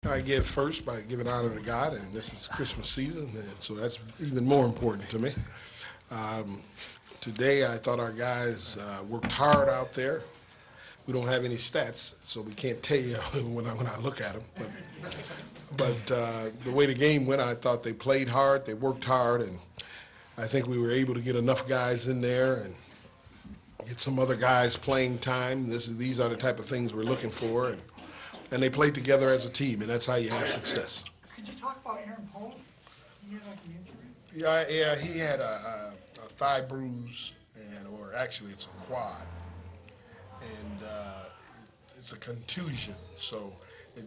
I give first by giving honor to God, and this is Christmas season, and so that's even more important to me. Um, Today, I thought our guys worked hard out there. We don't have any stats, so we can't tell you when I look at them. But the way the game went, I thought they played hard, they worked hard, and I think we were able to get enough guys in there and get some other guys playing time. These are the type of things we're looking for, and they played together as a team, and that's how you have success. Could you talk about Aaron Poe? He had like an injury? Yeah, he had a thigh bruise, or actually it's a quad, and it's a contusion. So it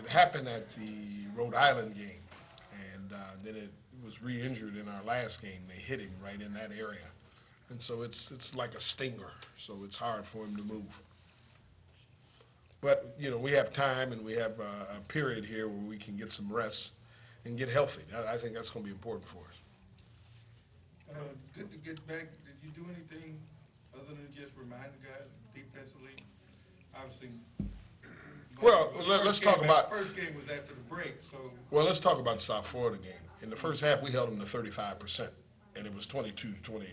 happened at the Rhode Island game, and then it was re-injured in our last game. They hit him right in that area, and so it's like a stinger. So it's hard for him to move. But we have time, and we have a period here where we can get some rest and get healthy. I think that's going to be important for us. Good to get back. Did you do anything other than just remind the guys defensively? Obviously. Well, let's talk about. The first game was after the break, so. Well, let's talk about the South Florida game. In the first half, we held them to 35%, and it was 22, 20,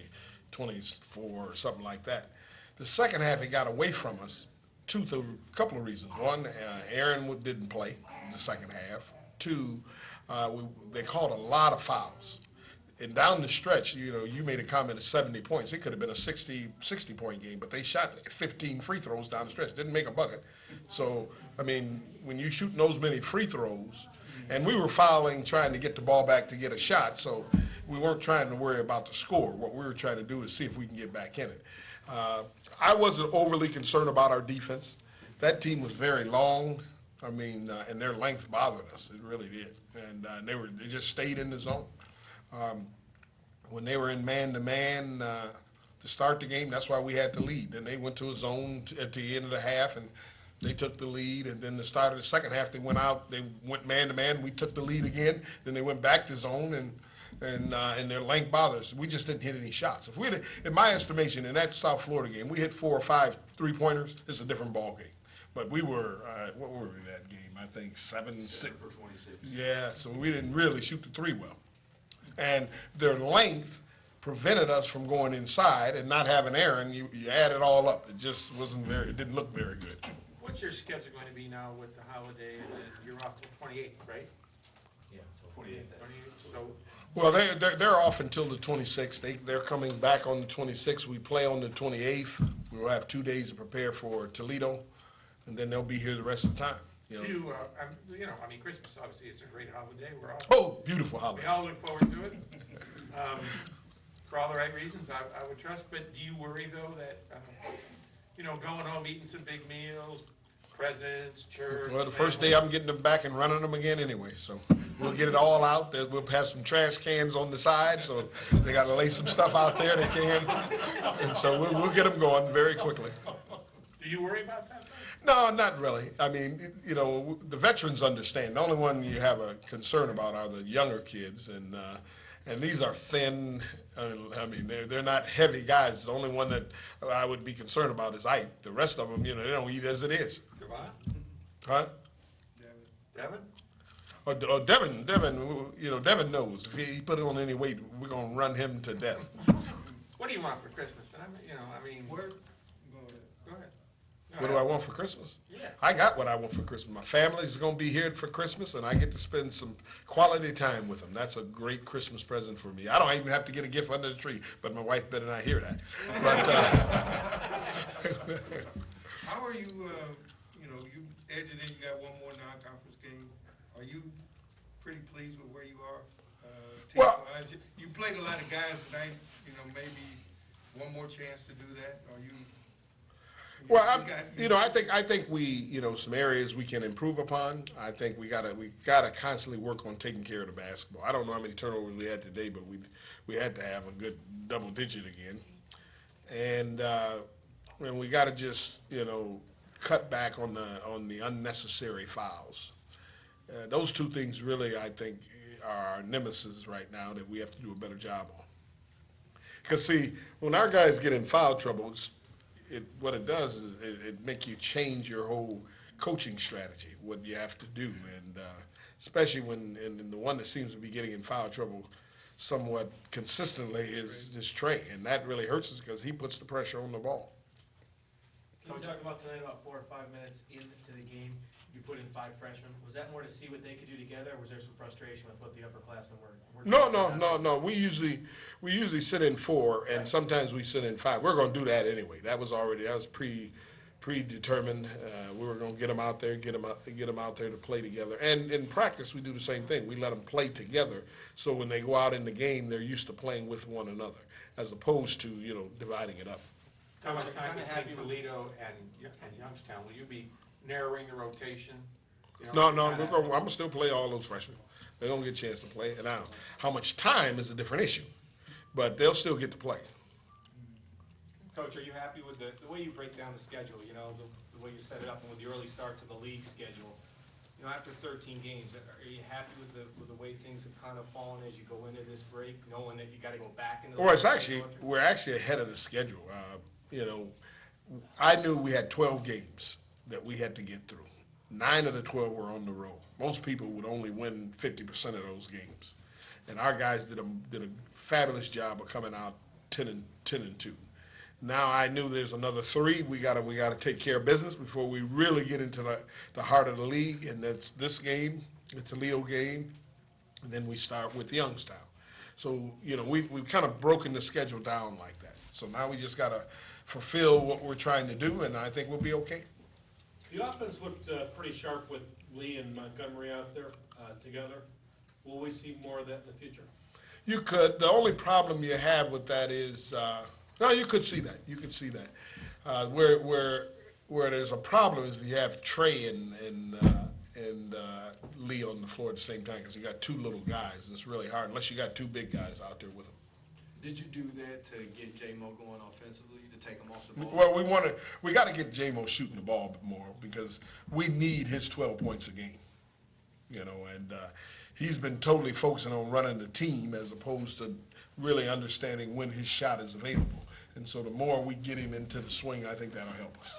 24, or something like that. The second half, it got away from us. Couple of reasons. One, Aaron didn't play the second half. Two, they called a lot of fouls. And down the stretch, you made a comment of 70 points. It could have been a 60-point game, but they shot 15 free throws down the stretch. Didn't make a bucket. So, I mean, when you shoot those many free throws, and we were fouling, trying to get the ball back to get a shot, so we weren't trying to worry about the score. What we were trying to do is see if we can get back in it. I wasn't overly concerned about our defense. That team was very long. I mean, and their length bothered us. It really did. And they just stayed in the zone. When they were in man-to-man to start the game, that's why we had the lead. Then they went to a zone at the end of the half, and they took the lead. And then the start of the second half, they went out. They went man-to-man. We took the lead again. Then they went back to zone, and their length bothered us. We just didn't hit any shots. If we had, in my estimation, in that South Florida game, we hit 4 or 5 three-pointers, it's a different ball game. But we were, what were we that game? I think 7 for 26. Yeah, so we didn't really shoot the three well. And their length prevented us from going inside and not having Aaron. You add it all up. It just it didn't look very good. What's your schedule going to be now with the holiday, and then you're off to 28th, right? Yeah, 28th. So. Well, they're off until the 26th. They're coming back on the 26th. We play on the 28th. We will have 2 days to prepare for Toledo, and then they'll be here the rest of the time. I mean, Christmas obviously is a great holiday. We're all beautiful holiday. We all look forward to it for all the right reasons, I would trust. But do you worry though that going home, eating some big meals, presents, church? Well, the first day I'm getting them back and running them again anyway, so we'll get it all out. We'll have some trash cans on the side, so they got to lay some stuff out there they can, and so we'll get them going very quickly. Do you worry about that? No, not really. I mean, the veterans understand. The only one you have a concern about are the younger kids, and these are thin. I mean, they're not heavy guys. The only one that I would be concerned about is Ike. The rest of them, they don't eat as it is. Huh? Devin? Devin, Devin knows. If he put on any weight, we're going to run him to death. What do you want for Christmas? Go ahead. What do I want for Christmas? Yeah. I got what I want for Christmas. My family's going to be here for Christmas, and I get to spend some quality time with them. That's a great Christmas present for me. I don't even have to get a gift under the tree, but my wife better not hear that. But how are you, you edging in, you got one more non-conference game. Are you pretty pleased with where you are? Well, you played a lot of guys tonight, maybe one more chance to do that. Are you? Well, I think we, some areas we can improve upon. I think we gotta constantly work on taking care of the basketball. I don't know how many turnovers we had today, but we had to have a good double digit again, and we gotta just cut back on the unnecessary fouls. Those two things really, I think, are our nemesis right now that we have to do a better job on. Because see, when our guys get in foul trouble, what it does is it make you change your whole coaching strategy, what you have to do, and especially when, and the one that seems to be getting in foul trouble somewhat consistently is Trey, and that really hurts us because he puts the pressure on the ball. Can you talk about tonight, about 4 or 5 minutes into the game, you put in 5 freshmen? Was that more to see what they could do together, or was there some frustration with what the upperclassmen were No. We usually sit in 4, and sometimes we sit in 5. We're going to do that anyway. That was predetermined. We were going to get them out there, get them out there to play together. And in practice, we do the same thing. We let them play together, so when they go out in the game, they're used to playing with one another, as opposed to dividing it up. How much time between Toledo and Youngstown? Will you be narrowing the rotation? No, I'm going to still play all those freshmen. They're going to get a chance to play. And now, how much time is a different issue, but they'll still get to play. Coach, are you happy with the way you break down the schedule, the way you set it up and with the early start to the league schedule? After 13 games, are you happy with the way things have kind of fallen as you go into this break, knowing that you got to go back into the we're actually ahead of the schedule. I knew we had 12 games that we had to get through. 9 of the 12 were on the road. Most people would only win 50% of those games, and our guys did a fabulous job of coming out 10-2. Now I knew there's another 3. We gotta take care of business before we really get into the heart of the league, and that's this game, the Toledo game, and then we start with Youngstown. So we've kind of broken the schedule down like that. So now we just gotta fulfill what we're trying to do, and I think we'll be okay. The offense looked pretty sharp with Lee and Montgomery out there together. Will we see more of that in the future? You could. The only problem you have with that is, no, you could see that. You could see that. Where there's a problem is if you have Trey and Lee on the floor at the same time, because you got 2 little guys. It's really hard unless you got 2 big guys out there with them. Did you do that to get J-Mo going offensively, to take him off the ball? Well, we got to get J-Mo shooting the ball more because we need his 12 points a game. And he's been totally focusing on running the team as opposed to really understanding when his shot is available. And so the more we get him into the swing, I think that'll help us.